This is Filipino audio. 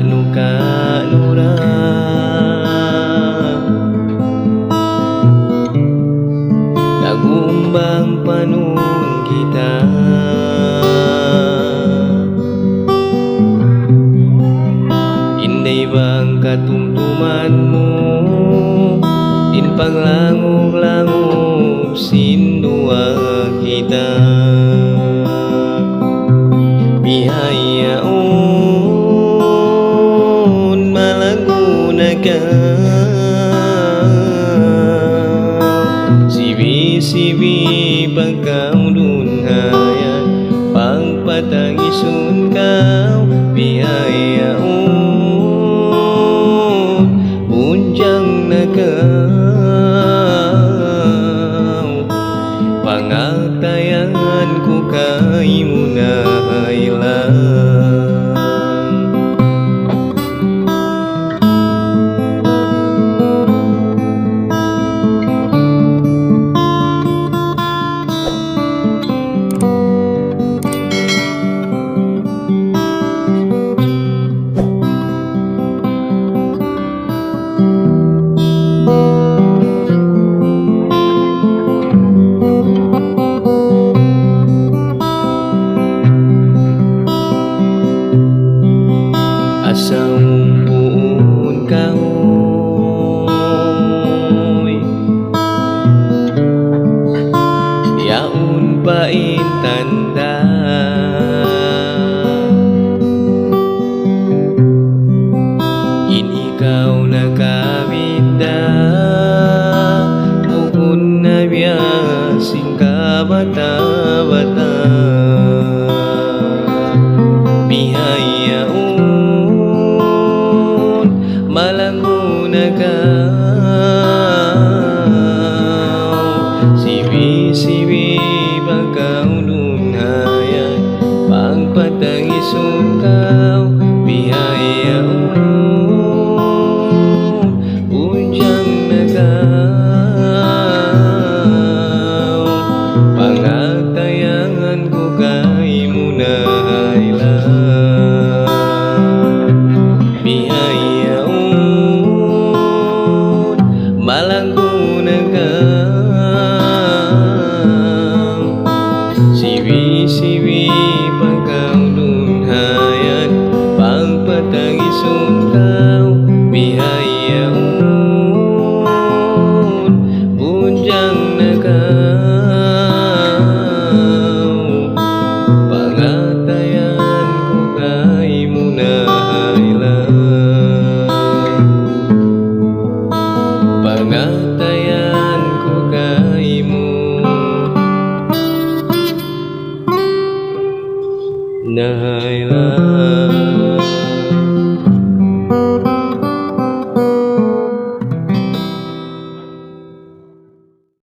kano-kano ra nagumbang panon kita. Inday bang katumtuman mo din paglangog-langog sindua kita. Bihayaon malaguna ka sibi-sibi pagkaudunhayan pagpatangisun kau. Bihayaon unjang nakaw pangatayan ko kay munahaylan. Asang buon kahoy yaon pain tanda ikaw nakabida bukod na biyasing kabata-bata. Bihayaon malaguna ka sibi-sibi pagkaudunhayan pagpatangisun kau. Bihayaon unjang nagaw pangatayangan ko kay munahaylan. Bihayaon malaguna ka sibi-sibi pagkaudunhayan pagpatangisun kau. Bihayaon unjang nagaw pangatayan ko kay munahaylan. Pangatayan ko kay munahaylan.